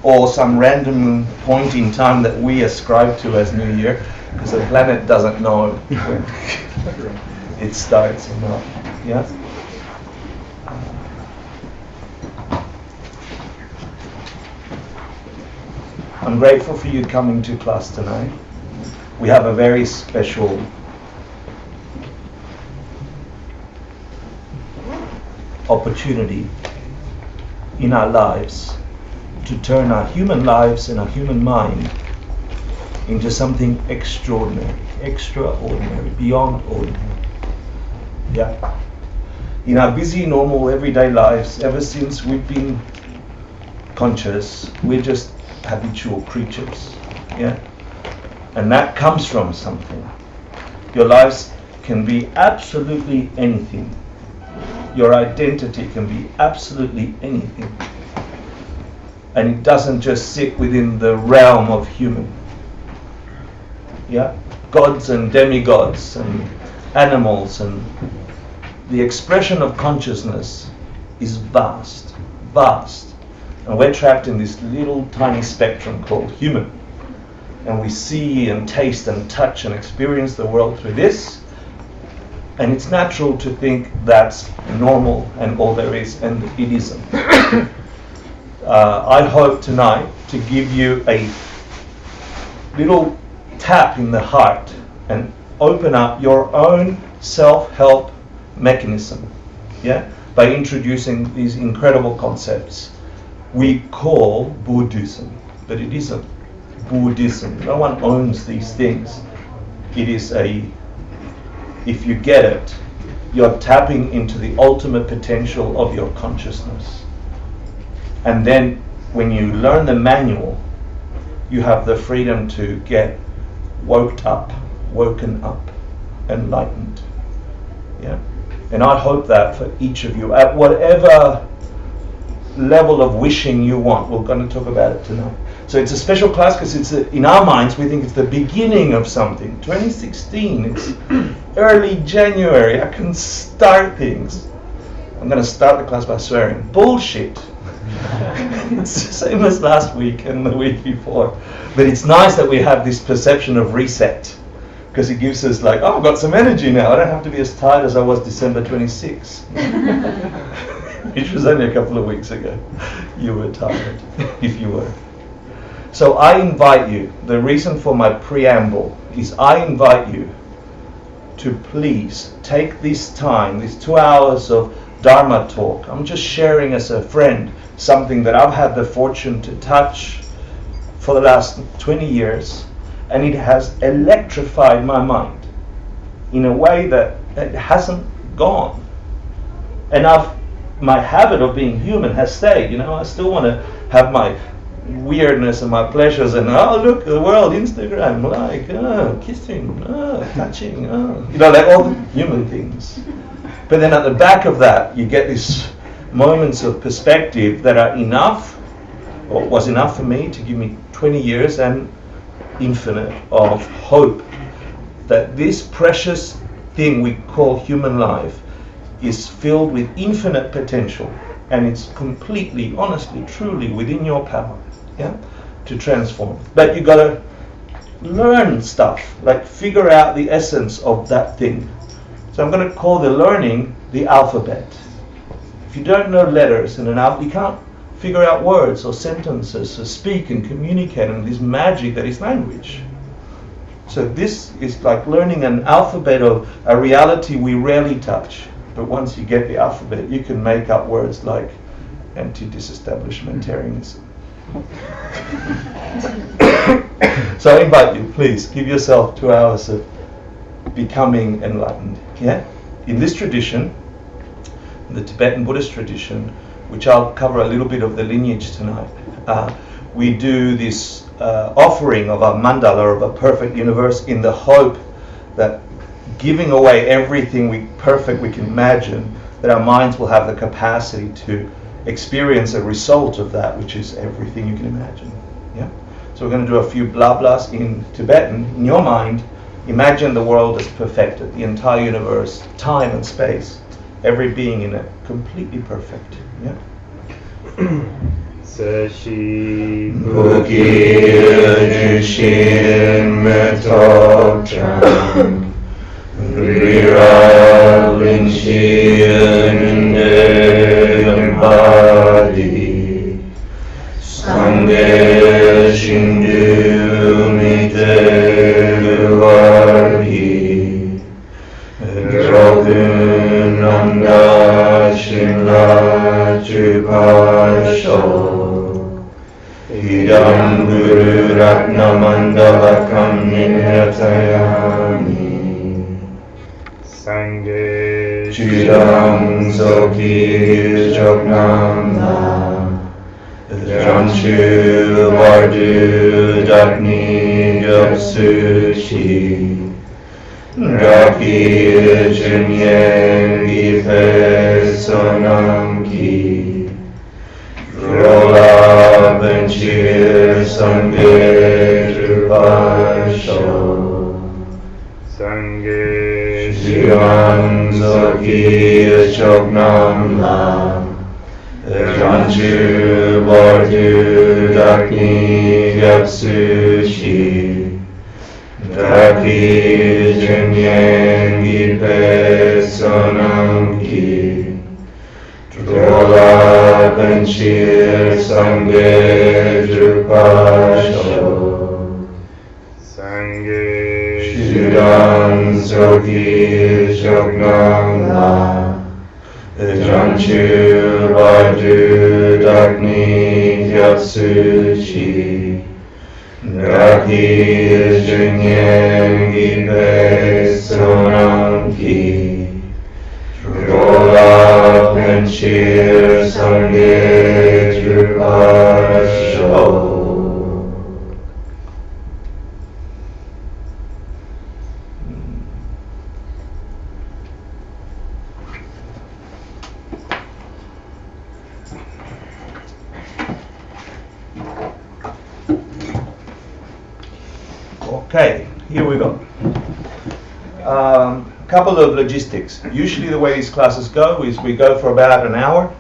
or some random point in time that we ascribe to as New Year, because the planet doesn't know when it starts or not. Yeah? I'm grateful for you coming to class tonight. We have a very special opportunity in our lives to turn our human lives and our human mind into something extraordinary, beyond ordinary. Yeah. In our busy, normal, everyday lives, ever since we've been conscious, we're just habitual creatures. Yeah. And that comes from something. Your lives can be absolutely anything. Your identity can be absolutely anything. And it doesn't just sit within the realm of human. Yeah? Gods and demigods and animals, and the expression of consciousness is vast, vast. And we're trapped in this little tiny spectrum called human. And we see and taste and touch and experience the world through this. And it's natural to think that's normal and all there is, and it isn't. I hope tonight to give you a little tap in the heart and open up your own self-help mechanism, yeah, by introducing these incredible concepts we call Buddhism, but it isn't Buddhism. No one owns these things. It is if you get it, you're tapping into the ultimate potential of your consciousness. And then when you learn the manual, you have the freedom to get woken up, enlightened. Yeah? And I hope that for each of you, at whatever level of wishing you want. We're going to talk about it tonight. So it's a special class because it's in our minds we think it's the beginning of something. 2016, it's early January. I can start things. I'm going to start the class by swearing. Bullshit. It's the same as last week and the week before. But it's nice that we have this perception of reset, because it gives us like, oh, I've got some energy now. I don't have to be as tired as I was December 26. Which was only a couple of weeks ago. You were tired, if you were. So I invite you, the reason for my preamble is I invite you to please take this time, these 2 hours of Dharma talk. I'm just sharing as a friend something that I've had the fortune to touch for the last 20 years, and it has electrified my mind in a way that it hasn't gone. And my habit of being human has stayed. You know, I still want to have my weirdness and my pleasures, and oh look, the world, Instagram, like, kissing, touching, you know, like all the human things. But then at the back of that, you get these moments of perspective that are enough, or was enough for me to give me 20 years and infinite of hope that this precious thing we call human life is filled with infinite potential, and it's completely, honestly, truly within your power, yeah, to transform. But you gotta learn stuff, like figure out the essence of that thing. So I'm gonna call the learning the alphabet. If you don't know letters in an alphabet, you can't figure out words or sentences or speak and communicate, and this magic that is language. So this is like learning an alphabet of a reality we rarely touch. But once you get the alphabet, you can make up words like anti-disestablishmentarianism. So I invite you, please, give yourself 2 hours of becoming enlightened. Yeah? In this tradition, the Tibetan Buddhist tradition, which I'll cover a little bit of the lineage tonight, we do this offering of a mandala, of a perfect universe, in the hope that giving away everything perfect we can imagine, that our minds will have the capacity to experience a result of that, which is everything you can imagine. Yeah. So we're going to do a few blah blahs in Tibetan. In your mind, imagine the world as perfected, the entire universe, time and space, every being in it, completely perfect. Yeah. Sashi Bukir Jushin Metok Chan Rira Linshin Hadi Sangye Shindu Mite Varhi Drogun Nanda Shinla Chupasho Idam Guru Ratna Mandalakam Ninyatayami Sangye Chidam Zoki Joknam Nam Janchu Vardu Dakni Yapsuchi Raki Jinyen Gife Sonam Ki Rola Benchir Sangye Drupasho Sangye Jivan Zoki Choknam Lam Janchu Vardu Dakni Yapsuchi Daki Jinyen Gipe Sonam Ki Drola Benchir Sangye Drupasho Sangye Shidan Zoki Chognam La Janchu Vardu Dakni Yapsuchi Daki Jinyen Gipe Sonam Ki Drola Benchir Sangye Drupasho. Okay, here we go. A couple of logistics. Usually the way these classes go is we go for about an hour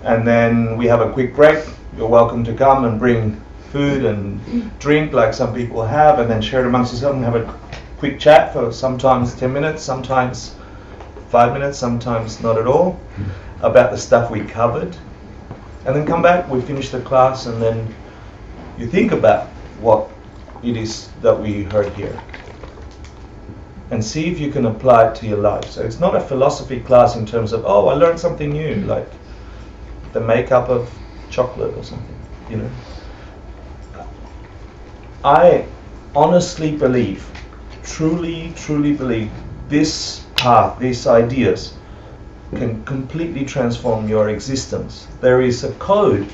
and then we have a quick break. You're welcome to come and bring food and drink like some people have, and then share it amongst yourselves and have a quick chat for sometimes 10 minutes, sometimes 5 minutes, sometimes not at all, about the stuff we covered. And then come back, we finish the class, and then you think about what it is that we heard here and see if you can apply it to your life. So it's not a philosophy class in terms of, oh, I learned something new, like the makeup of chocolate or something, you know. I honestly believe, truly believe this path, these ideas can completely transform your existence. There is a code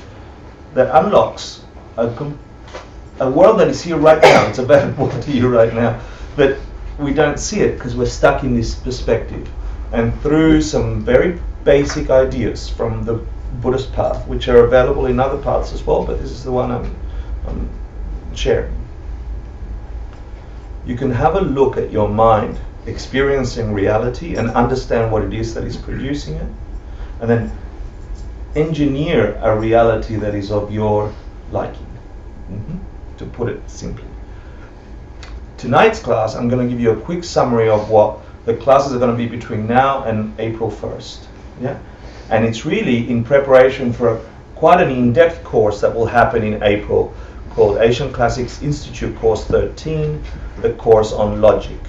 that unlocks a world that is here right now. It's available to you right now, but we don't see it because we're stuck in this perspective. And through some very basic ideas from the Buddhist path, which are available in other paths as well, but this is the one I'm sharing. You can have a look at your mind experiencing reality and understand what it is that is producing it, and then engineer a reality that is of your liking, to put it simply. Tonight's class, I'm going to give you a quick summary of what the classes are going to be between now and April 1st. Yeah? And it's really in preparation for quite an in-depth course that will happen in April called Asian Classics Institute Course 13, the course on logic.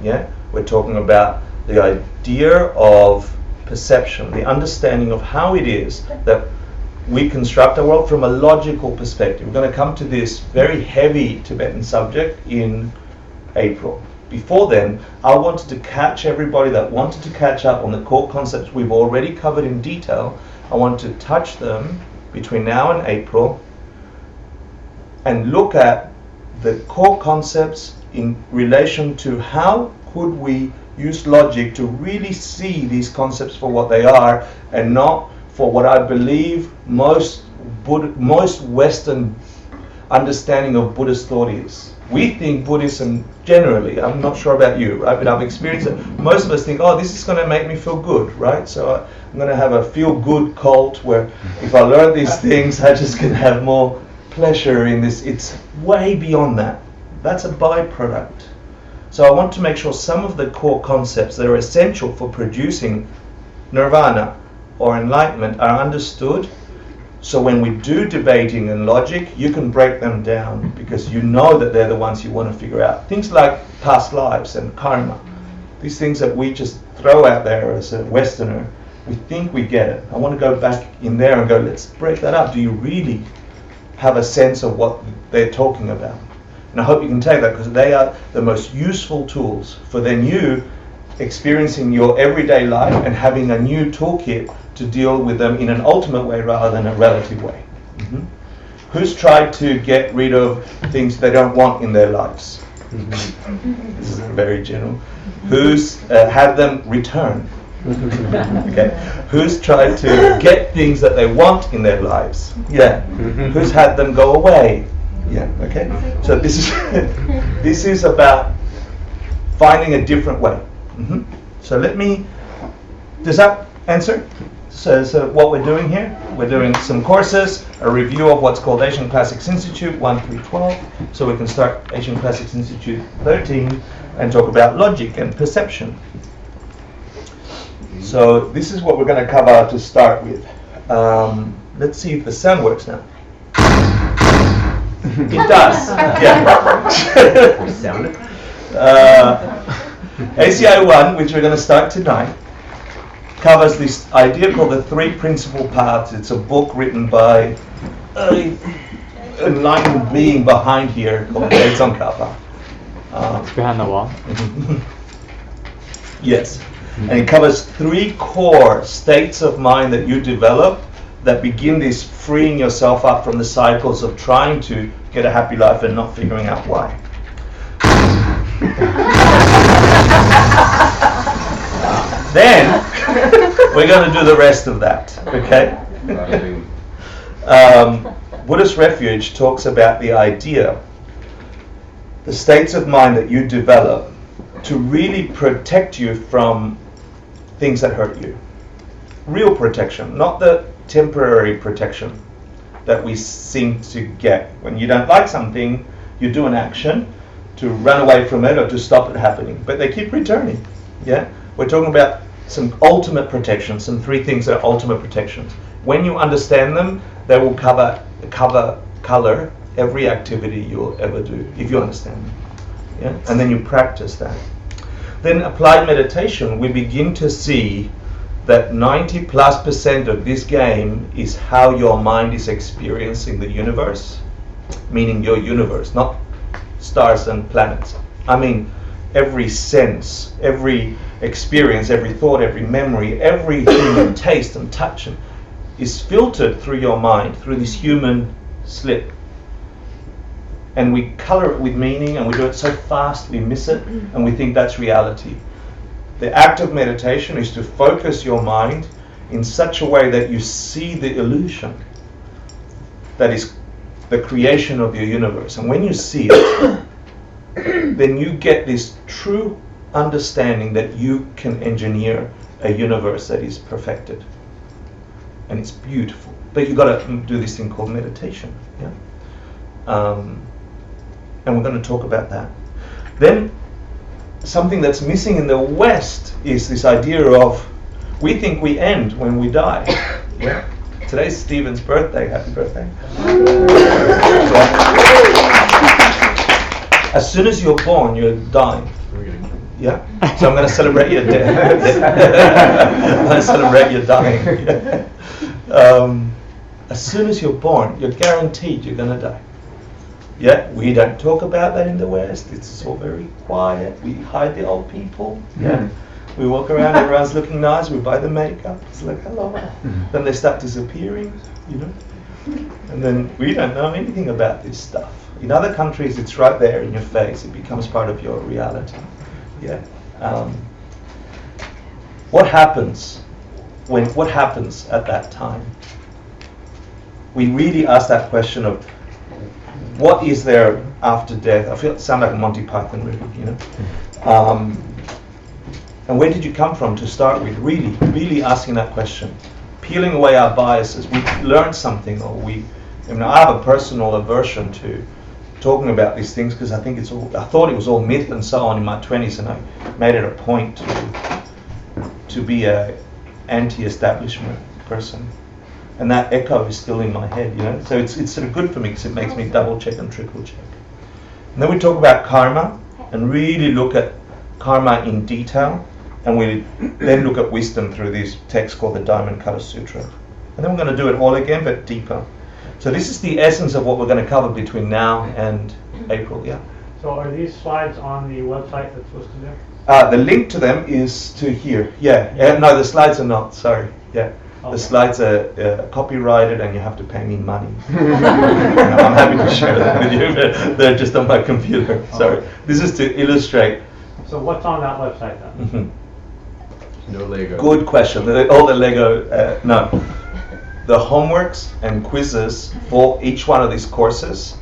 Yeah? We're talking about the idea of perception, the understanding of how it is that we construct our world from a logical perspective. We're going to come to this very heavy Tibetan subject in April. Before then, I wanted to catch everybody that wanted to catch up on the core concepts we've already covered in detail. I want to touch them between now and April and look at the core concepts in relation to how could we use logic to really see these concepts for what they are and not for what I believe most Western understanding of Buddhist thought is. We think Buddhism generally, I'm not sure about you, right, but I've experienced it. Most of us think, oh, this is going to make me feel good, right? So I'm going to have a feel-good cult where if I learn these things, I just can have more pleasure in this. It's way beyond that. That's a byproduct. So I want to make sure some of the core concepts that are essential for producing nirvana or enlightenment are understood. So when we do debating and logic, you can break them down because you know that they're the ones you want to figure out. Things like past lives and karma. These things that we just throw out there as a Westerner, we think we get it. I want to go back in there and go, let's break that up. Do you really have a sense of what they're talking about? And I hope you can take that because they are the most useful tools for then you experiencing your everyday life and having a new toolkit to deal with them in an ultimate way rather than a relative way. Mm-hmm. Who's tried to get rid of things they don't want in their lives? Mm-hmm. This is very general. Who's had them return? Okay. Who's tried to get things that they want in their lives? Yeah. Mm-hmm. Who's had them go away? Yeah. Okay. So this is this is about finding a different way. Mm-hmm. So does that answer? So what we're doing here, we're doing some courses, a review of what's called Asian Classics Institute 1 through 12. So we can start Asian Classics Institute 13 and talk about logic and perception. So this is what we're going to cover to start with. Let's see if the sound works now. It does. Yeah. ACI 1, which we're going to start tonight, covers this idea called the three principal paths. It's a book written by an enlightened being behind here called Daidson Kappa. It's behind the wall. Yes. And it covers three core states of mind that you develop that begin this freeing yourself up from the cycles of trying to get a happy life and not figuring out why. Then we're going to do the rest of that, okay? Buddhist Refuge talks about the idea, the states of mind that you develop to really protect you from things that hurt you. Real protection, not the temporary protection that we seem to get. When you don't like something, you do an action to run away from it or to stop it happening, but they keep returning. Yeah, we're talking about some ultimate protection, some three things that are ultimate protections. When you understand them, they will color every activity you'll ever do if you understand them. Yeah, and then you practice that. Then applied meditation, we begin to see that 90+% of this game is how your mind is experiencing the universe, meaning your universe, not stars and planets. I mean every sense, every experience, every thought, every memory, everything you taste and touch is filtered through your mind, through this human slip. And we color it with meaning and we do it so fast we miss it and we think that's reality. The act of meditation is to focus your mind in such a way that you see the illusion that is the creation of your universe. And when you see it, then you get this true understanding that you can engineer a universe that is perfected. And it's beautiful. But you've got to do this thing called meditation. Yeah? And we're going to talk about that. Then something that's missing in the West is this idea of we think we end when we die. Yeah? Today's Stephen's birthday. Happy birthday. As soon as you're born, you're dying. Yeah? So I'm going to celebrate your death. I'm going to celebrate your dying. As soon as you're born, you're guaranteed you're going to die. Yeah, we don't talk about that in the West. It's all very quiet. We hide the old people. Yeah, we walk around. Everyone's looking nice. We buy the makeup. It's like hello. Then they start disappearing. You know, and then we don't know anything about this stuff. In other countries, it's right there in your face. It becomes part of your reality. Yeah. What happens what happens at that time? We really ask that question of what is there after death? I feel it sounds like a Monty Python movie, and where did you come from to start with? Really asking that question. Peeling away our biases. We learned something, or I have a personal aversion to talking about these things because I thought it was all myth and so on in my 20s, and I made it a point to be a anti-establishment person. And that echo is still in my head, So it's sort of good for me because it makes me double check and triple check. And then we talk about karma and really look at karma in detail. And we then look at wisdom through this text called the Diamond Cutter Sutra. And then we're going to do it all again, but deeper. So this is the essence of what we're going to cover between now and April, yeah? So are these slides on the website that's listed there? The link to them is to here. Yeah. No, the slides are not, sorry. Yeah. Okay. The slides are copyrighted and you have to pay me money. I'm happy to share them with you, but they're just on my computer. Sorry. This is to illustrate. So what's on that website then? Mm-hmm. No Lego. Good question. All the Lego, no. The homeworks and quizzes for each one of these courses,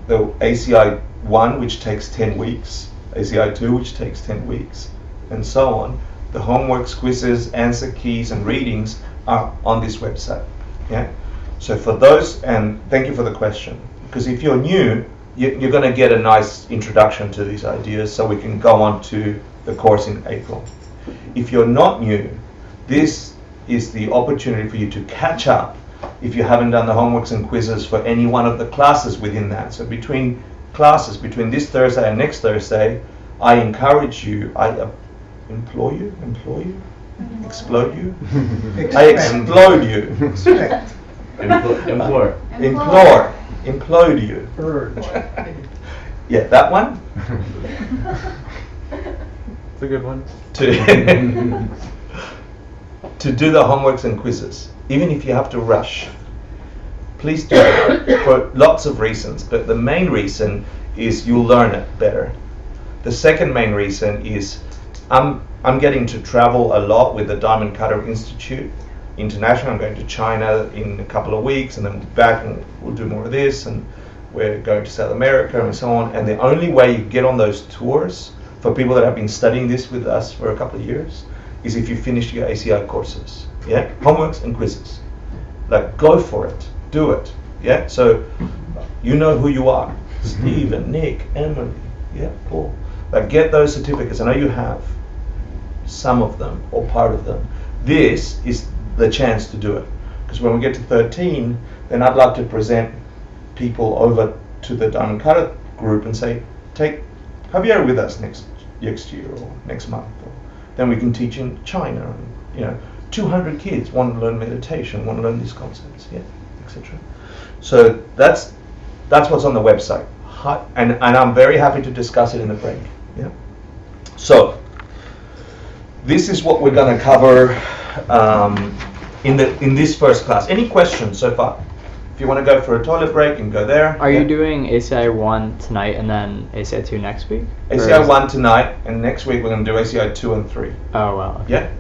the ACI 1, which takes 10 weeks, ACI 2, which takes 10 weeks, and so on. The homeworks, quizzes, answer keys, and readings are on this website. Yeah. So for those, and thank you for the question, because if you're new, you're going to get a nice introduction to these ideas, so we can go on to the course in April. If you're not new, this is the opportunity for you to catch up if you haven't done the homeworks and quizzes for any one of the classes within that. So between classes, between this Thursday and next Thursday, I encourage you, I implore you, explode you, I explode you, implode you. Urge. Yeah, that one. It's a good one. To do the homeworks and quizzes, even if you have to rush. Please do it for lots of reasons, but the main reason is you'll learn it better. The second main reason is I'm getting to travel a lot with the Diamond Cutter Institute International. I'm going to China in a couple of weeks and then back, and we'll do more of this, and we're going to South America and so on. And the only way you get on those tours for people that have been studying this with us for a couple of years is if you finish your ACI courses, yeah? Homeworks and quizzes. Like, go for it, do it, yeah? So, you know who you are. Stephen, Nick, Emily, yeah, Paul. Like, get those certificates. I know you have some of them or part of them. This is the chance to do it. Because when we get to 13, then I'd like to present people over to the Diamond Cutter group and say, take Javier with us next year or next month. Or then we can teach in China. And, 200 kids want to learn meditation, want to learn these concepts, yeah, etc. So that's what's on the website. And I'm very happy to discuss it in the break. Yeah. So this is what we're going to cover in this first class. Any questions so far? If you want to go for a toilet break, you can go there. Are you doing ACI 1 tonight and then ACI 2 next week? ACI 1 tonight, and next week we're going to do ACI 2 and 3. Oh, wow. Okay. Yeah?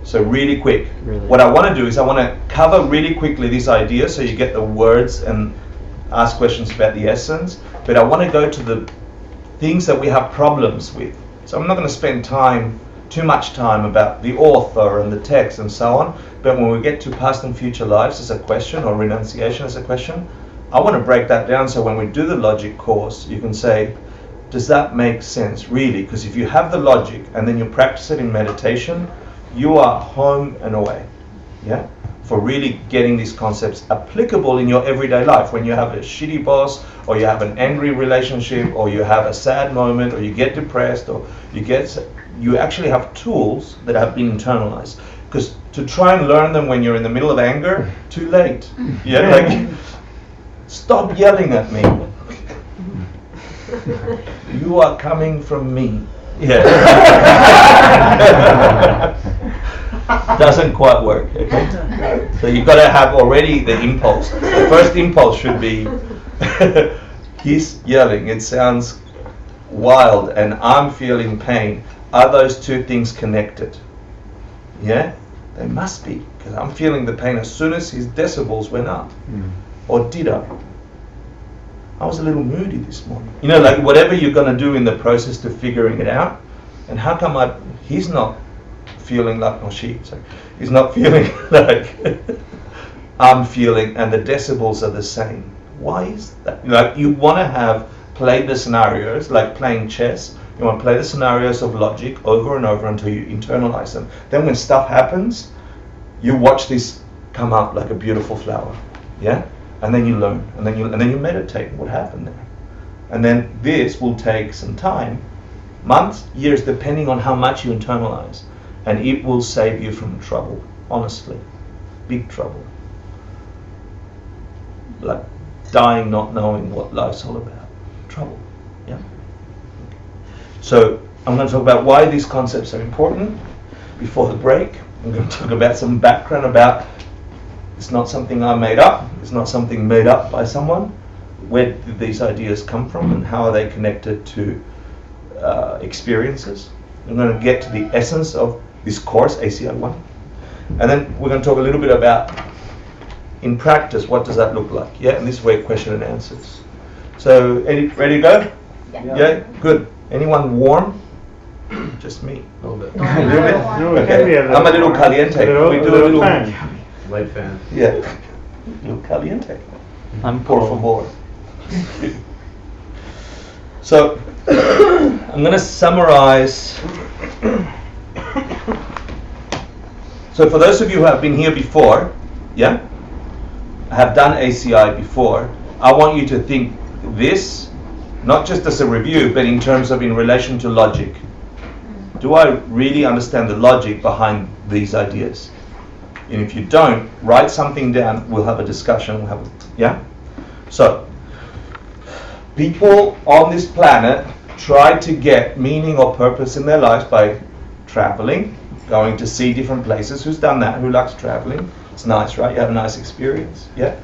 So really quick. Really? What I want to do is I want to cover really quickly this idea so you get the words and ask questions about the essence, but I want to go to the things that we have problems with. So I'm not going to spend too much time about the author and the text and so on, but when we get to past and future lives as a question or renunciation as a question, I want to break that down so when we do the logic course, you can say, does that make sense really? Because if you have the logic and then you practice it in meditation, you are home and away, yeah? For really getting these concepts applicable in your everyday life. When you have a shitty boss, or you have an angry relationship, or you have a sad moment, or you get depressed, or you actually have tools that have been internalized. Because to try and learn them when you're in the middle of anger, too late. Yeah, like, stop yelling at me. You are coming from me. Yeah. Doesn't quite work. Okay? So you've got to have already the impulse. The first impulse should be, he's yelling, it sounds wild, and I'm feeling pain. Are those two things connected? Yeah? They must be, because I'm feeling the pain as soon as his decibels went up. Or did I? I was a little moody this morning. You know, like whatever you're going to do in the process to figuring it out. And how come he's not feeling like, he's not feeling like I'm feeling, and the decibels are the same. Why is that? Like, you want to play the scenarios, like playing chess. You want to play the scenarios of logic over and over until you internalize them. Then when stuff happens, you watch this come up like a beautiful flower, yeah? And then you learn, and then you meditate what happened there. And then this will take some time, months, years, depending on how much you internalize. And it will save you from trouble, honestly. Big trouble. Like dying not knowing what life's all about. Trouble, yeah? So I'm going to talk about why these concepts are important before the break. I'm going to talk about some background about it's not something I made up. It's not something made up by someone. Where did these ideas come from and how are they connected to experiences? I'm going to get to the essence of this course, ACI 1. And then we're going to talk a little bit about, in practice, what does that look like? Yeah, and this way, question and answers. So, ready to go? Yeah? Good. Anyone warm? Just me. A little bit. A little bit? No, Okay. I'm a little caliente. We do a little fan. Light fan. Yeah. A little caliente. I'm Por cool. favor. So, I'm going to summarize. So for those of you who have been here before, yeah, have done ACI before, I want you to think this, not just as a review, but in terms of in relation to logic. Do I really understand the logic behind these ideas? And if you don't, write something down, we'll have a discussion, yeah? So, people on this planet try to get meaning or purpose in their lives by traveling, going to see different places. Who's done that? Who likes traveling? It's nice, right? You have a nice experience, yeah?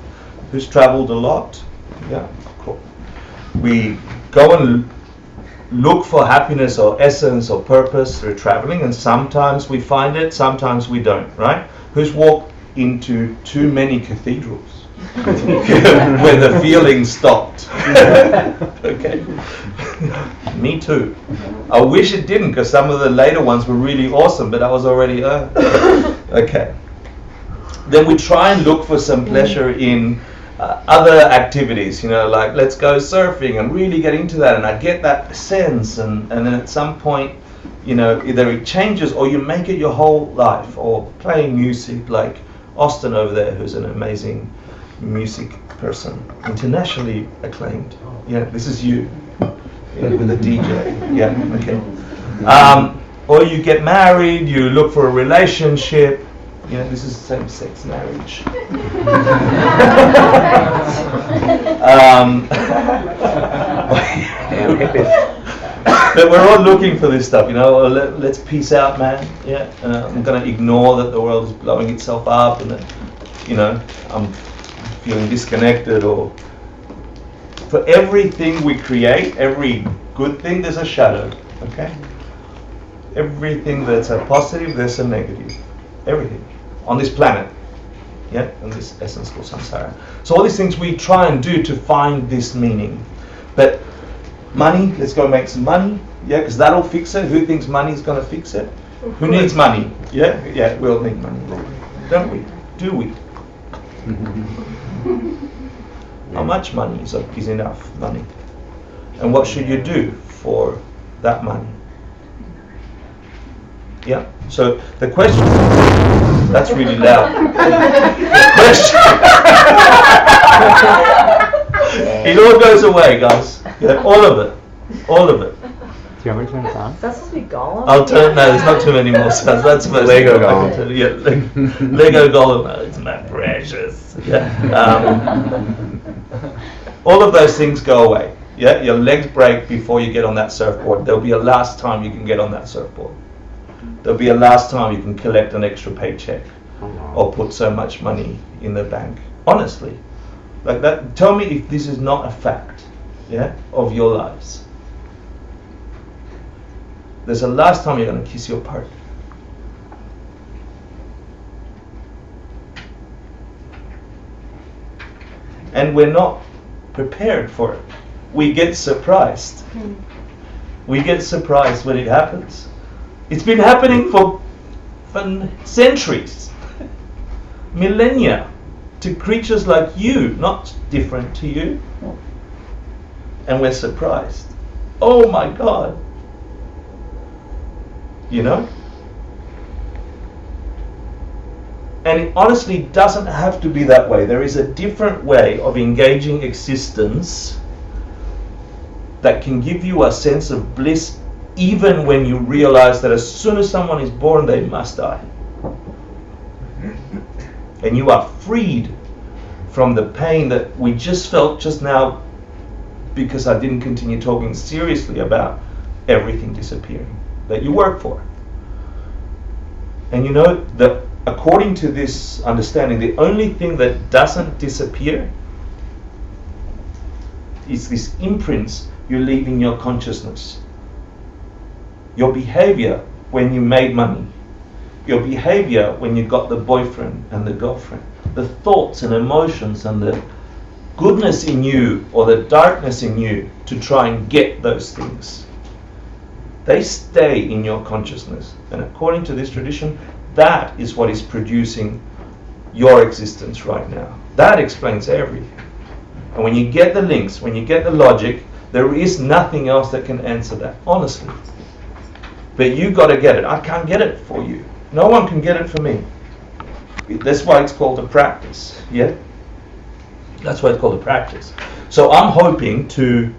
Who's traveled a lot? Yeah, cool. We go and look for happiness or essence or purpose through traveling, and sometimes we find it, sometimes we don't, right? Who's walked into too many cathedrals where the feeling stopped? Okay. Me too. I wish it didn't, because some of the later ones were really awesome, but I was already okay. Then we try and look for some pleasure in other activities, you know, like let's go surfing and really get into that, and I get that sense, and then at some point, you know, either it changes or you make it your whole life, or playing music like Austin over there, who's an amazing music person, internationally acclaimed. Yeah, this is you, yeah, with a DJ. Yeah, okay. Or you get married, you look for a relationship. You know, this is same-sex marriage. But we're all looking for this stuff, you know. Let's peace out, man. Yeah, I'm gonna ignore that the world is blowing itself up, and that, you know, I'm feeling disconnected. Or for everything we create, every good thing, there's a shadow. Okay. Everything that's a positive, there's a negative. Everything on this planet, yeah, and this essence called samsara. So all these things we try and do to find this meaning. But money, let's go make some money, yeah, because that'll fix it. Who thinks money is going to fix it? Who needs money? Yeah, yeah, we all need money, don't we? Do we? How much money is enough money? And what should you do for that money? Yeah, so the question, that's really loud. The question, it all goes away, guys. Yeah, all of it. All of it. Do you want me to turn it down? That's supposed to be Gollum? I'll turn, no, there's not too many more sounds. That's supposed Lego to be Gollum. Yeah, Lego Gollum, oh, it's my precious. Yeah. All of those things go away. Yeah, your legs break before you get on that surfboard. There'll be a last time you can get on that surfboard. There'll be a last time you can collect an extra paycheck or put so much money in the bank. Honestly, like that. Tell me if this is not a fact, yeah, of your lives. There's a last time you're going to kiss your partner. And we're not prepared for it. We get surprised. We get surprised when it happens. It's been happening for centuries, millennia, to creatures like you, not different to you. And we're surprised. Oh my God. You know? And it honestly doesn't have to be that way. There is a different way of engaging existence that can give you a sense of bliss even when you realize that as soon as someone is born, they must die. And you are freed from the pain that we just felt just now because I didn't continue talking seriously about everything disappearing that you work for. And you know that according to this understanding, the only thing that doesn't disappear is these imprints you leave in your consciousness. Your behavior when you made money, your behavior when you got the boyfriend and the girlfriend, the thoughts and emotions and the goodness in you or the darkness in you to try and get those things. They stay in your consciousness. And according to this tradition, that is what is producing your existence right now. That explains everything. And when you get the links, when you get the logic, there is nothing else that can answer that, honestly. But you got to get it. I can't get it for you. No one can get it for me. That's why it's called a practice. Yeah? That's why it's called a practice. So I'm hoping to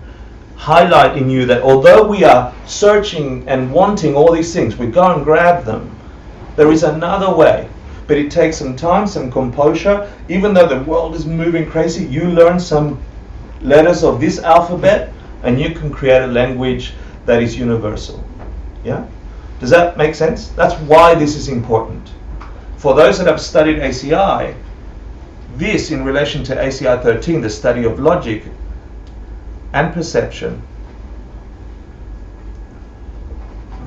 highlight in you that although we are searching and wanting all these things, we go and grab them. There is another way. But it takes some time, some composure. Even though the world is moving crazy, you learn some letters of this alphabet and you can create a language that is universal. Yeah? Does that make sense? That's why this is important. For those that have studied ACI, this in relation to ACI 13, the study of logic and perception.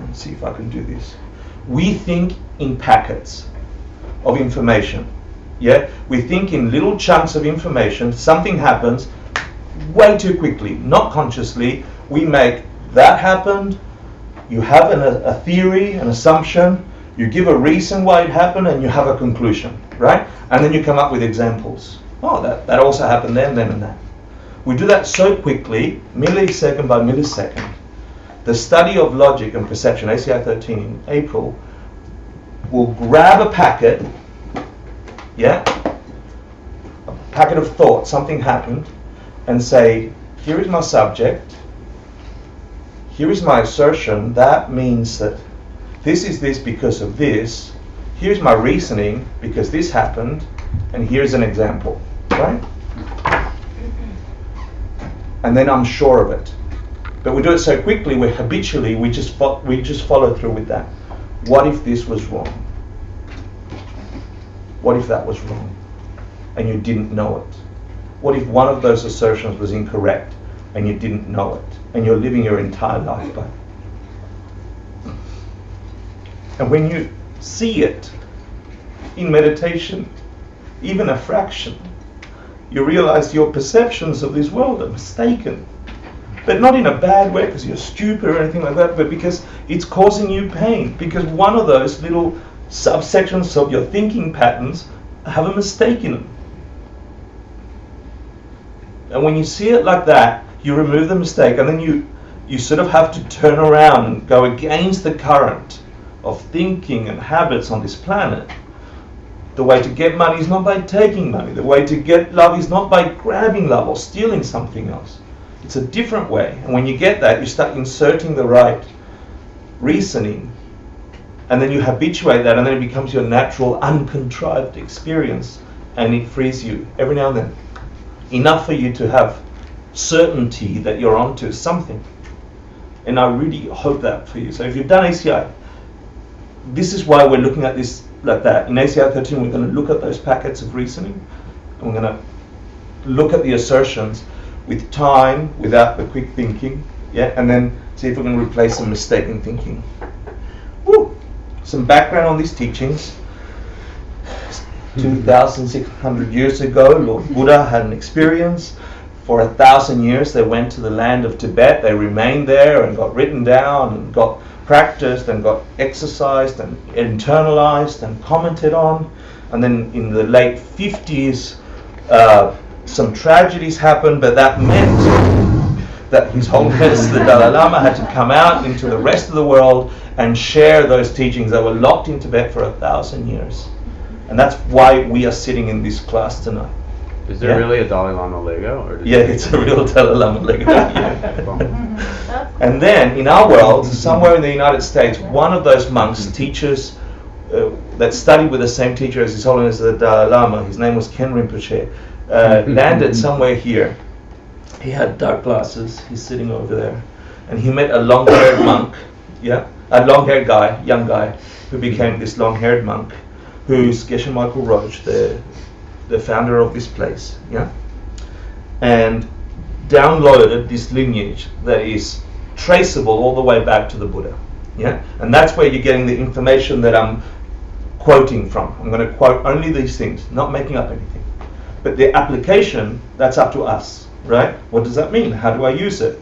Let's see if I can do this. We think in packets of information. Yeah? We think in little chunks of information. Something happens way too quickly, not consciously. We make that happened. You have a theory, an assumption. You give a reason why it happened, and you have a conclusion, right? And then you come up with examples. Oh, that also happened then, and that. We do that so quickly, millisecond by millisecond. The study of logic and perception, ACI 13 in April, will grab a packet, yeah, a packet of thought, something happened, and say, here is my subject, here is my assertion, that means that this is this because of this, here's my reasoning because this happened, and here's an example, right? And then I'm sure of it. But we do it so quickly, we just follow through with that. What if this was wrong? What if that was wrong? And you didn't know it? What if one of those assertions was incorrect and you didn't know it? And you're living your entire life by it. And when you see it in meditation, even a fraction, you realize your perceptions of this world are mistaken. But not in a bad way because you're stupid or anything like that, but because it's causing you pain. Because one of those little subsections of your thinking patterns have a mistake in them. And when you see it like that, you remove the mistake, and then you sort of have to turn around and go against the current of thinking and habits on this planet. The way to get money is not by taking money. The way to get love is not by grabbing love or stealing something else. It's a different way. And when you get that, you start inserting the right reasoning. And then you habituate that, and then it becomes your natural, uncontrived experience. And it frees you every now and then. Enough for you to have certainty that you're onto something. And I really hope that for you. So if you've done ACI, this is why we're looking at this like that. In ACI 13, we're going to look at those packets of reasoning. And we're going to look at the assertions with time, without the quick thinking. Yeah, and then see if we can replace some mistaken thinking. Woo! Some background on these teachings. 2,600 years ago, Lord Buddha had an experience. For 1,000 years they went to the land of Tibet, they remained there and got written down and got practiced and got exercised and internalized and commented on. And then in the late 50s, some tragedies happened, but that meant that His Holiness the Dalai Lama had to come out into the rest of the world and share those teachings that were locked in Tibet for 1,000 years. And that's why we are sitting in this class tonight. Is there really a Dalai Lama Lego? Or Yeah, it's a real Dalai Lama Lego. Yeah. And then in our world, somewhere in the United States, one of those monks, teachers that studied with the same teacher as His Holiness the Dalai Lama, his name was Ken Rinpoche, landed somewhere here. He had dark glasses, he's sitting over there, and he met a long-haired monk, a long-haired guy, young guy, who became this long-haired monk, who's Geshe Michael Roach, the founder of this place, and downloaded this lineage that is traceable all the way back to the Buddha, and that's where you're getting the information that I'm quoting from. I'm going to quote only these things, not making up anything, but the application, that's up to us, right? What does that mean? How do I use it?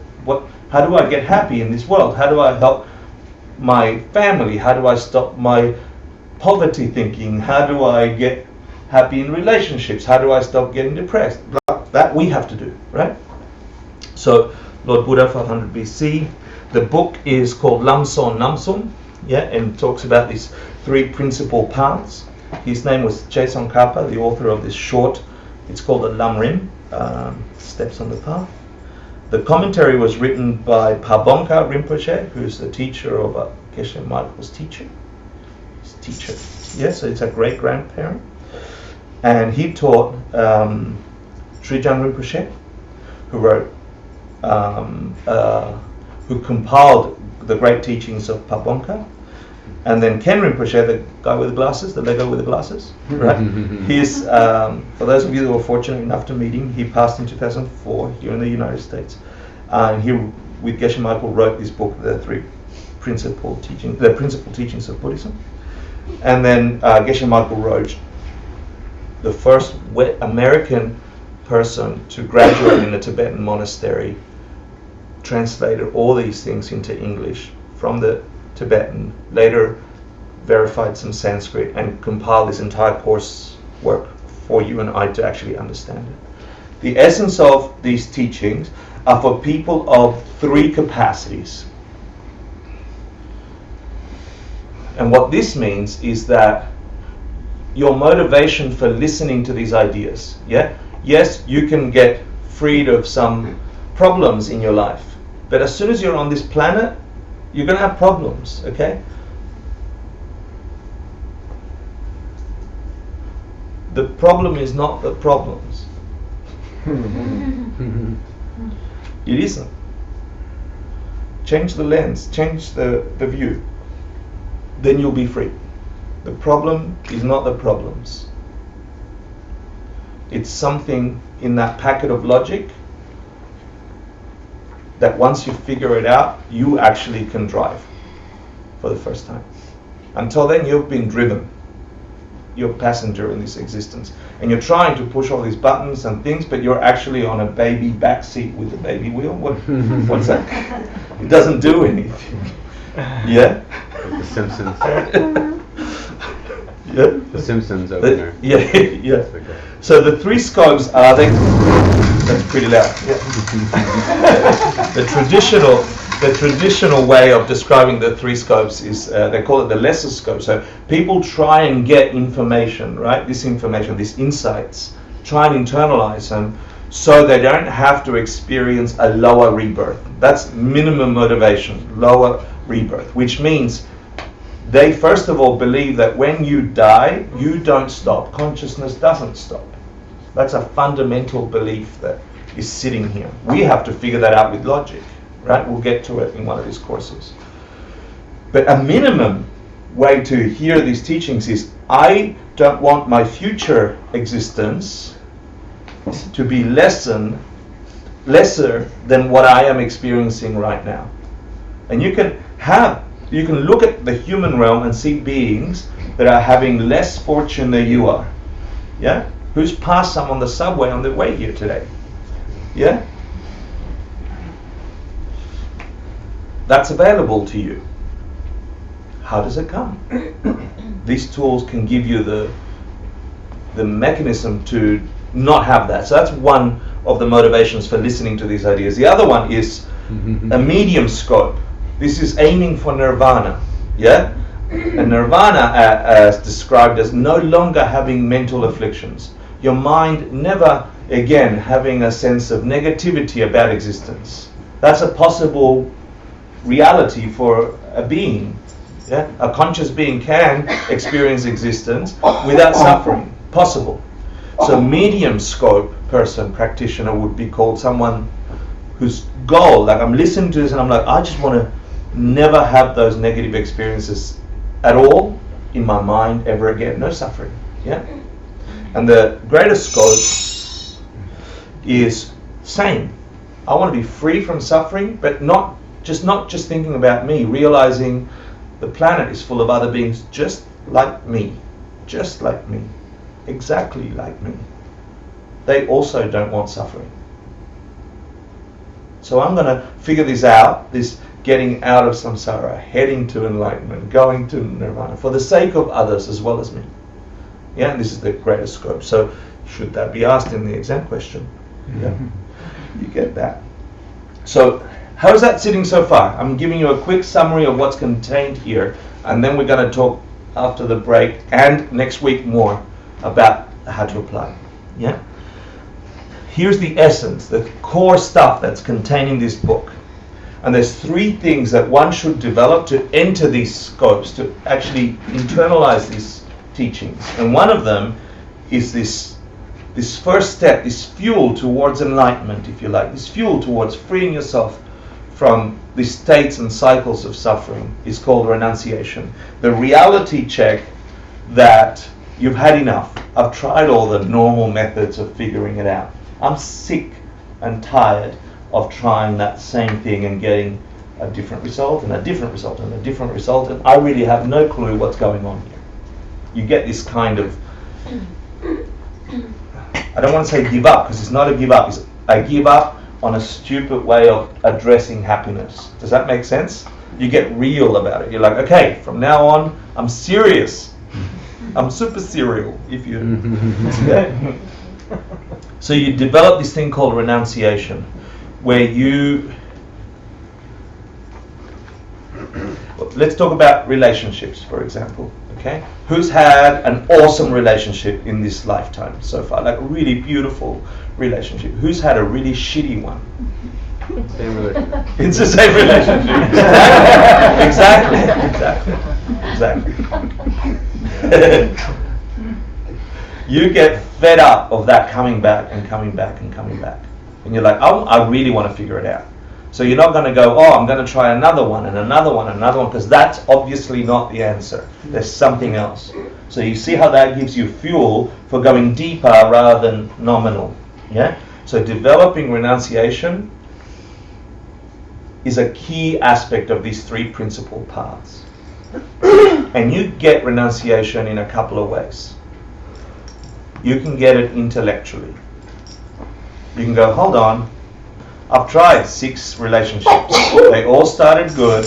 How do I get happy in this world? How do I help my family? How do I stop my poverty thinking? How do I get happy in relationships? How do I stop getting depressed? That we have to do, right? So Lord Buddha, 500 BC. The book is called Lamson Namsum, and talks about these 3 principal paths. His name was Jason Kappa, the author of this short. It's called a Lamrim, Steps on the Path. The commentary was written by Pabonka Rinpoche, who's the teacher of Geshe Michael's teacher. So it's a great-grandparent. And he taught Srijang Rinpoche, who wrote, who compiled the great teachings of Pabonka. And then Ken Rinpoche, the guy with the glasses, the Lego with the glasses, right? He's, for those of you who were fortunate enough to meet him, he passed in 2004 here in the United States. And he, with Geshe Michael, wrote this book, the principal teachings of Buddhism. And then Geshe Michael Roach, the first American person to graduate in a Tibetan monastery, translated all these things into English from the Tibetan, later verified some Sanskrit, and compiled this entire course work for you and I to actually understand it. The essence of these teachings are for people of 3 capacities. And what this means is that your motivation for listening to these ideas, yes, you can get freed of some problems in your life, but as soon as you're on this planet, you're going to have problems, okay? The problem is not the problems. It isn't. Change the lens, change the view. Then you'll be free. The problem is not the problems. It's something in that packet of logic that once you figure it out, you actually can drive for the first time. Until then, you've been driven. You're a passenger in this existence. And you're trying to push all these buttons and things, but you're actually on a baby back seat with a baby wheel. What's that? It doesn't do anything. Yeah? Like the Simpsons. Yeah. The Simpsons opener. Yeah. So the 3 scopes are that's pretty loud. Yeah. The traditional way of describing the 3 scopes is they call it the lesser scope. So people try and get information, right? This information, these insights, try and internalize them so they don't have to experience a lower rebirth. That's minimum motivation, lower rebirth, which means they first of all believe that when you die, you don't stop. Consciousness doesn't stop. That's a fundamental belief that is sitting here. We have to figure that out with logic, right? We'll get to it in one of these courses. But a minimum way to hear these teachings is, I don't want my future existence to be lesser than what I am experiencing right now. And you can look at the human realm and see beings that are having less fortune than you are. Yeah? Who's passed some on the subway on their way here today? Yeah? That's available to you. How does it come? These tools can give you the mechanism to not have that. So that's one of the motivations for listening to these ideas. The other one is a medium scope. This is aiming for nirvana. Yeah? And nirvana, as described as no longer having mental afflictions. Your mind never again having a sense of negativity about existence. That's a possible reality for a being. Yeah? A conscious being can experience existence without suffering. Possible. So medium scope person, practitioner, would be called someone whose goal, like I'm listening to this and I'm like, I just want to never have those negative experiences at all in my mind ever again. No suffering. Yeah? And the greater scope is same. I want to be free from suffering, but not just thinking about me, realizing the planet is full of other beings just like me, exactly like me. They also don't want suffering. So I'm going to figure this out, this getting out of samsara, heading to enlightenment, going to nirvana, for the sake of others as well as me. Yeah, and this is the greater scope. So should that be asked in the exam question? Yeah, you get that. So how is that sitting so far? I'm giving you a quick summary of what's contained here, and then we're going to talk after the break and next week more about how to apply. Yeah? Here's the essence, the core stuff that's contained in this book. And there's three things that one should develop to enter these scopes, to actually internalize these teachings. And one of them is this first step, this fuel towards enlightenment, if you like, this fuel towards freeing yourself from the states and cycles of suffering is called renunciation. The reality check that you've had enough. I've tried all the normal methods of figuring it out. I'm sick and tired of trying that same thing and getting a different result and a different result and a different result, and I really have no clue what's going on here. You get this kind of, I don't want to say give up, because it's not a give up, it's I give up on a stupid way of addressing happiness. Does that make sense? You get real about it. You're like, okay, from now on, I'm serious. I'm super serial, if you... Yeah. So you develop this thing called renunciation, where you... Let's talk about relationships, for example. Okay? Who's had an awesome relationship in this lifetime so far? Like a really beautiful relationship. Who's had a really shitty one? Same relationship. It's the same relationship. Exactly. You get fed up of that coming back and coming back and coming back. And you're like, oh, I really want to figure it out. So you're not going to go, oh, I'm going to try another one and another one and another one, because that's obviously not the answer. There's something else. So you see how that gives you fuel for going deeper rather than nominal. Yeah? So developing renunciation is a key aspect of these three principal paths. And you get renunciation in a couple of ways. You can get it intellectually. You can go, hold on, I've tried 6 relationships. They all started good.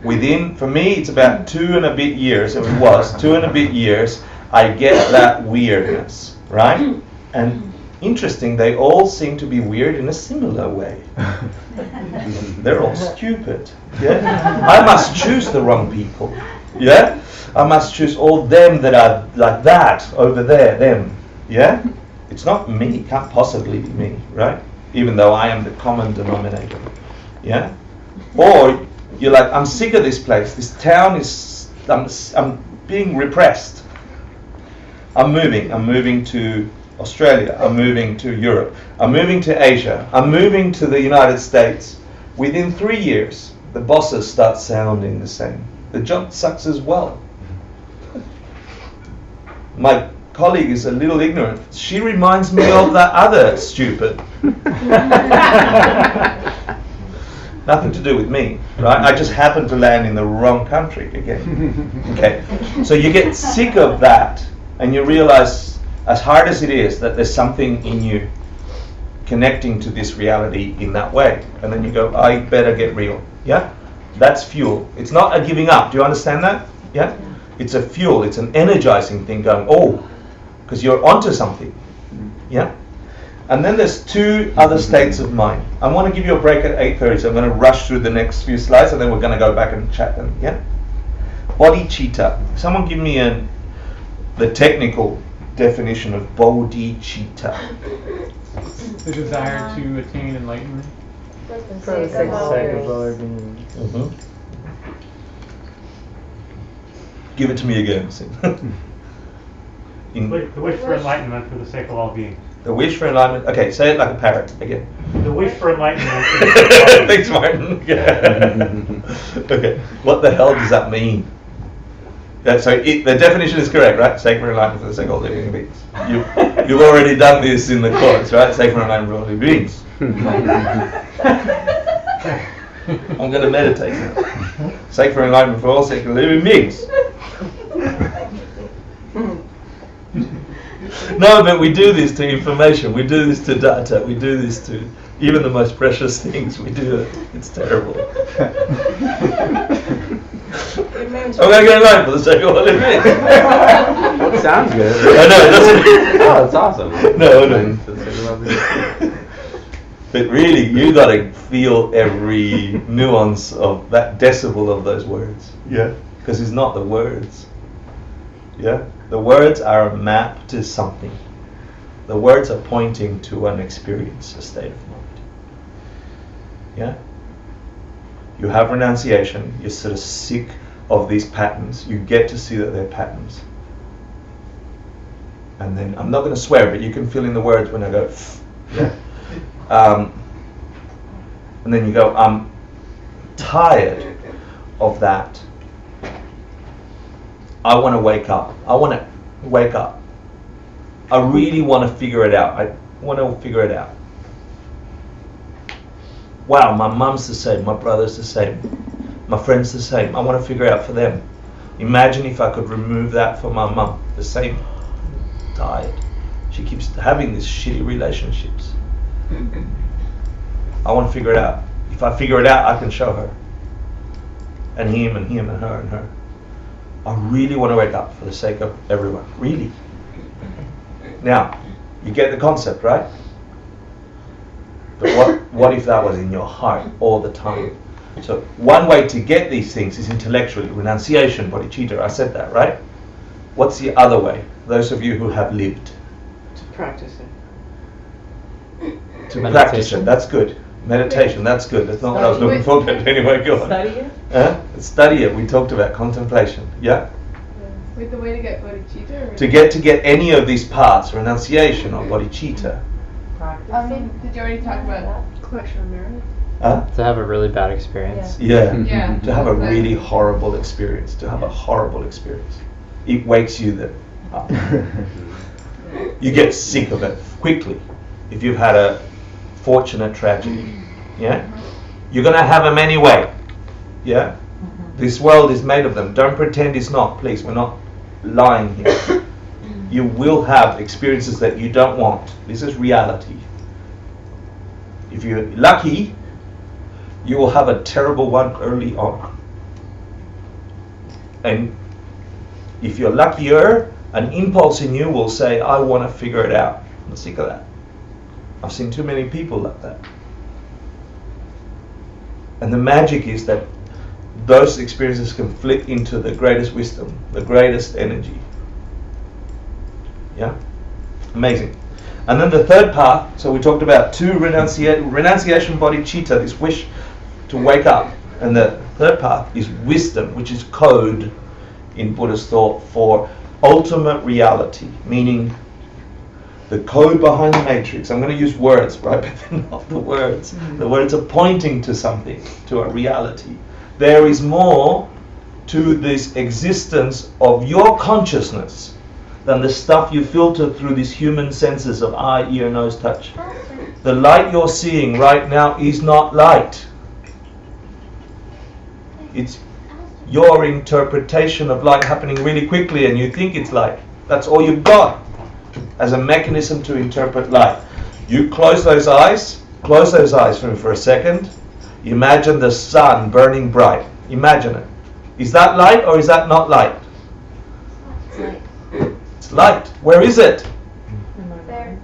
Within, for me, it's about 2 and a bit years, it was 2 and a bit years, I get that weirdness, right? And interesting, they all seem to be weird in a similar way. They're all stupid. Yeah? I must choose the wrong people. Yeah? I must choose all them that are like that over there, them. Yeah? It's not me, it can't possibly be me, right? Even though I am the common denominator. Yeah? Or you're like, I'm sick of this place. This town is, I'm being repressed. I'm moving to Australia. I'm moving to Europe. I'm moving to Asia. I'm moving to the United States. Within 3 years, the bosses start sounding the same. The job sucks as well. My colleague is a little ignorant. She reminds me of that other stupid. Nothing to do with me, right? I just happen to land in the wrong country again. Okay, so you get sick of that, and you realize, as hard as it is, that there's something in you connecting to this reality in that way. And then you go, I better get real. Yeah? That's fuel. It's not a giving up. Do you understand that? Yeah? It's a fuel. It's an energizing thing going, oh, because you're onto something. Yeah? And then there's two other states of mind. I want to give you a break at 8:30, so I'm going to rush through the next few slides, and then we're going to go back and chat them. Yeah? Bodhicitta. Someone give me the technical definition of bodhicitta. The desire to attain enlightenment. For the sake of well-being. Mm-hmm. Give it to me again. The wish for enlightenment for the sake of all beings. The wish for enlightenment. Okay, say it like a parrot again. The wish for enlightenment for the sake of all beings. Thanks, Martin. Yeah. Okay, what the hell does that mean? Yeah, so the definition is correct, right? Sake for enlightenment for the sake of all living beings. You've already done this in the course, right? Sake for enlightenment for all living beings. I'm going to meditate now. Sake for enlightenment for all sake of living beings. No, but we do this to information. We do this to data. We do this to even the most precious things. We do it. It's terrible. I'm going to get enlightened for the sake of all living beings. That sounds good. I know, it doesn't. Oh, that's awesome. No. But really, you got to feel every nuance of that decibel of those words. Yeah. Because it's not the words. Yeah. The words are a map to something. The words are pointing to an experience, a state of mind. Yeah. You have renunciation. You're sort of sick of these patterns. You get to see that they're patterns. And then, I'm not going to swear, but you can fill in the words when I go, yeah. And then you go, I'm tired of that. I want to wake up. I want to wake up. I really want to figure it out. I want to figure it out. Wow, my mum's the same, my brother's the same, my friend's the same. I want to figure it out for them. Imagine if I could remove that for my mum. The same. Tired. She keeps having these shitty relationships. I want to figure it out. If I figure it out, I can show her. And him and him and her and her. I really want to wake up for the sake of everyone. Really. Now, you get the concept, right? But what if that was in your heart all the time? So one way to get these things is intellectually. Renunciation, bodhicitta, I said that, right? What's the other way? Those of you who have lived. To practice it. To practice it, that's good. Meditation, that's good. That's not what I was looking for, but anyway, go on. Study it? Study it. We talked about contemplation. Yeah? Wait, the way to get bodhicitta? Or To get any of these paths, renunciation or bodhicitta. did you already talk about collection of mirrors? To have a really bad experience. Yeah. Yeah. To have a really horrible experience. To have a horrible experience. It wakes you up. You get sick of it quickly. If you've had a fortunate tragedy, yeah? You're going to have them anyway. Yeah? This world is made of them. Don't pretend it's not, please. We're not lying here. You will have experiences that you don't want. This is reality. If you're lucky, you will have a terrible one early on. And if you're luckier, an impulse in you will say, I want to figure it out. I'm sick of that. I've seen too many people like that. And the magic is that those experiences can flip into the greatest wisdom, the greatest energy. Yeah? Amazing. And then the third path, so we talked about renunciation, bodhicitta, this wish to wake up. And the third path is wisdom, which is code in Buddhist thought for ultimate reality, meaning the code behind the matrix. I'm going to use words, right? But they're not the words. The words are pointing to something, to a reality. There is more to this existence of your consciousness than the stuff you filter through these human senses of eye, ear, nose, touch. The light you're seeing right now is not light. It's your interpretation of light happening really quickly and you think it's light. That's all you've got as a mechanism to interpret light. You close those eyes for a second. Imagine the sun burning bright. Imagine it. Is that light or is that not light? It's light. It's light. Where is it? There.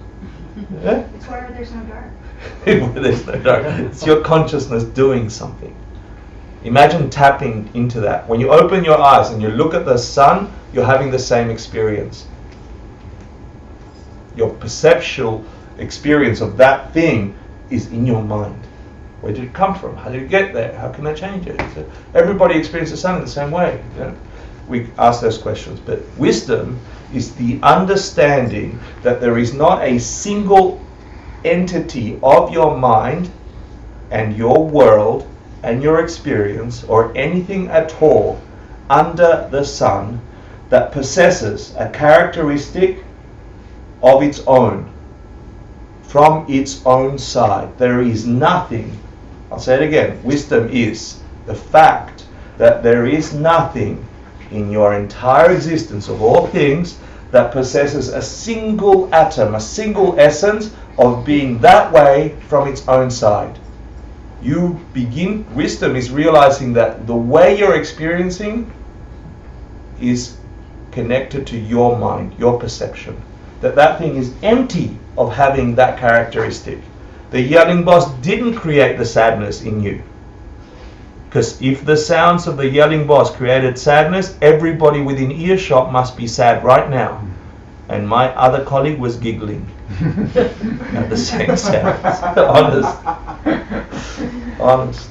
Yeah? It's where there's no dark. There's no dark. It's your consciousness doing something. Imagine tapping into that. When you open your eyes and you look at the sun, you're having the same experience. Your perceptual experience of that thing is in your mind. Where did it come from? How did it get there? How can I change it? So everybody experiences the sun in the same way. You know? We ask those questions. But wisdom is the understanding that there is not a single entity of your mind and your world and your experience or anything at all under the sun that possesses a characteristic of its own from its own side. There is nothing, I'll say it again, wisdom is the fact that there is nothing in your entire existence of all things that possesses a single atom, a single essence of being that way from its own side. Wisdom is realizing that the way you're experiencing is connected to your mind, your perception. That thing is empty of having that characteristic. The yelling boss didn't create the sadness in you. Because if the sounds of the yelling boss created sadness, everybody within earshot must be sad right now. And my other colleague was giggling at the same sounds. Honest.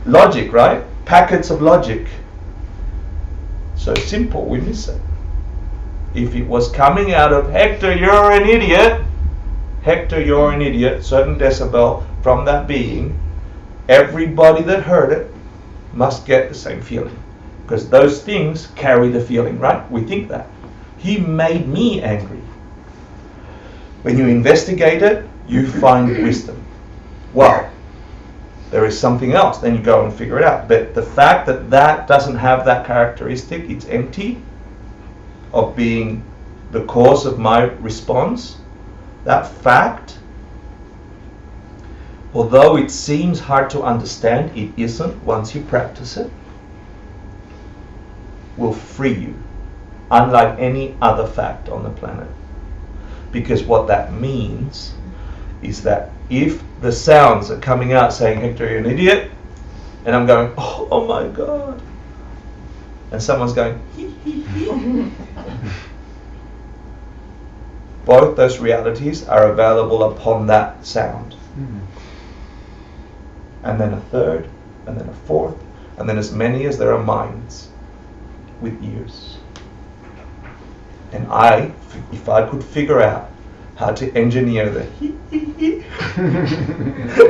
Logic, right? Packets of logic. So simple, we miss it. If it was coming out of Hector, you're an idiot. Hector, you're an idiot. Certain decibel from that being. Everybody that heard it must get the same feeling. Because those things carry the feeling, right? We think that. He made me angry. When you investigate it, you find wisdom. Wow. There is something else. Then you go and figure it out. But the fact that that doesn't have that characteristic, it's empty of being the cause of my response, that fact, although it seems hard to understand, it isn't once you practice it, will free you, unlike any other fact on the planet. Because what that means is that if the sounds are coming out saying, Hector, you're an idiot, and I'm going, oh my God, and someone's going, hee hee hee, both those realities are available upon that sound. And then a third, and then a fourth, and then as many as there are minds with ears. And if I could figure out how to engineer the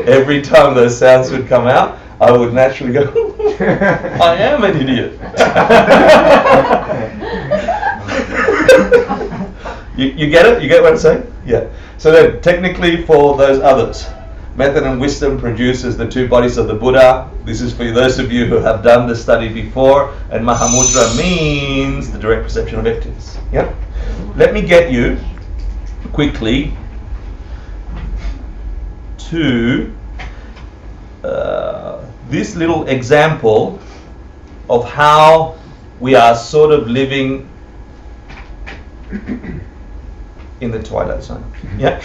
every time those sounds would come out, I would naturally go, I am an idiot. You get it? You get what I'm saying? Yeah. So then, technically for those others, method and wisdom produces the two bodies of the Buddha. This is for those of you who have done the study before. And Mahamudra means the direct perception of emptiness. Yeah? Let me get you quickly to this little example of how we are sort of living in the twilight zone. Yeah?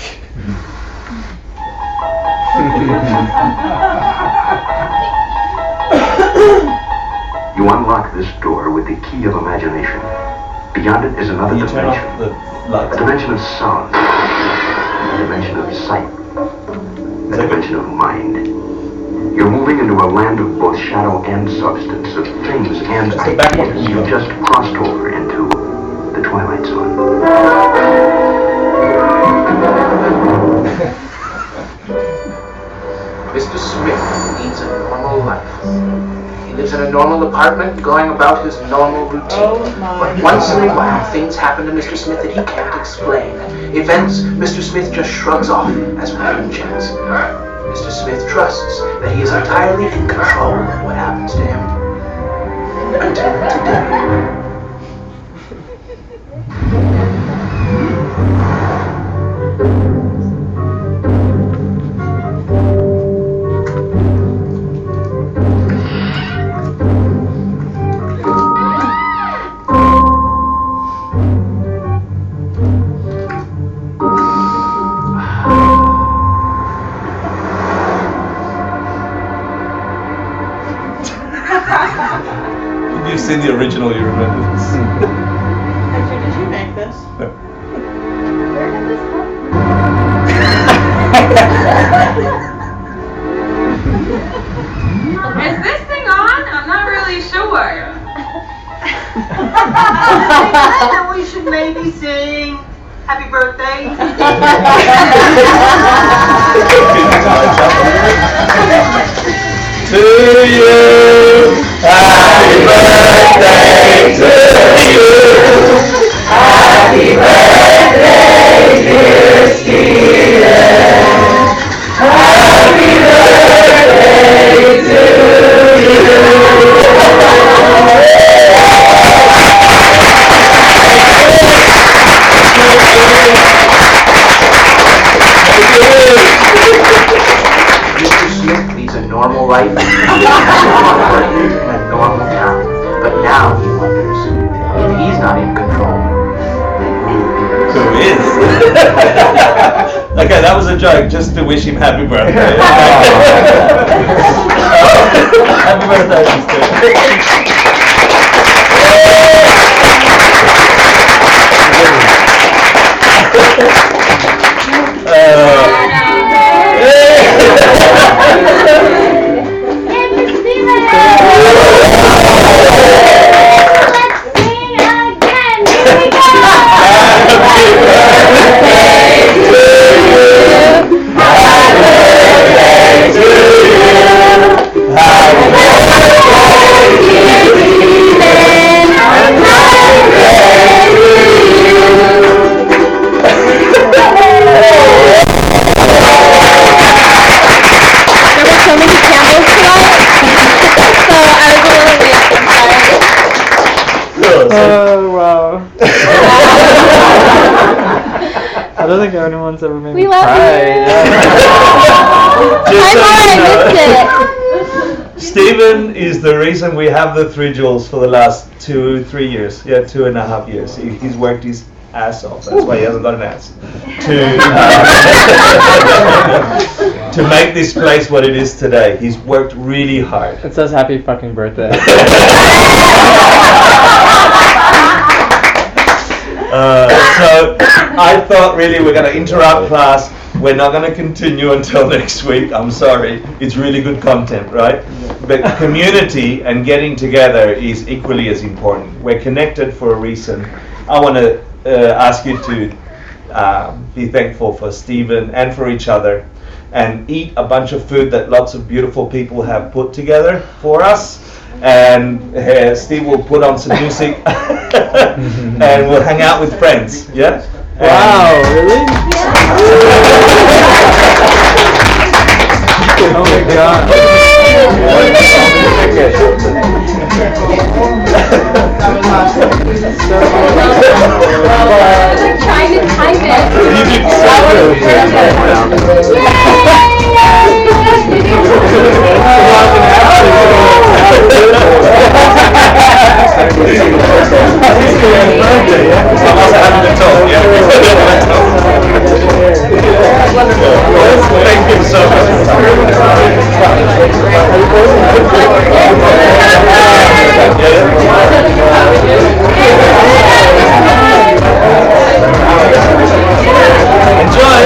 You unlock this door with the key of imagination. Beyond it is another Can you turn dimension. off the lights? A dimension of sound. A dimension of sight. A dimension of mind. You're moving into a land of both shadow and substance, of things and Just the back one. ideas. You just crossed over into the twilight zone. Mr. Smith leads a normal life. He lives in a normal apartment, going about his normal routine. But once in a while, things happen to Mr. Smith that he can't explain. Events Mr. Smith just shrugs off as random chance. Mr. Smith trusts that he is entirely in control of what happens to him. Until today. If you've seen the original, you remember this. Hector, did you make this? No. Where did this come Is this thing on? I'm not really sure. Then we should maybe sing Happy Birthday. To you, happy birthday to you. Happy birthday, dear Stephen. Happy birthday to you. Mr. Smith leads a normal life in a normal town. But now he wonders if he's not in control. Who is? Okay, that was a joke, just to wish him happy birthday. Happy birthday, Oh, wow. I don't think anyone's ever made We me love cry. you. I missed it. Stephen is the reason we have the 3 jewels for the last 2-3 years. Yeah, 2.5 years. He's worked his ass off. That's why he hasn't got an ass. To make this place what it is today. He's worked really hard. It says happy fucking birthday. So I thought really we're going to interrupt class. We're not going to continue until next week. I'm sorry. It's really good content, right? But community and getting together is equally as important. We're connected for a reason. I want to ask you to be thankful for Stephen and for each other, and eat a bunch of food that lots of beautiful people have put together for us. And Steve will put on some music and we'll hang out with friends. Yeah? Wow, really? Oh my god. We're trying to time it. You did so Thank you so much. Enjoy.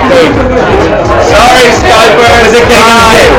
Sorry, Skyper.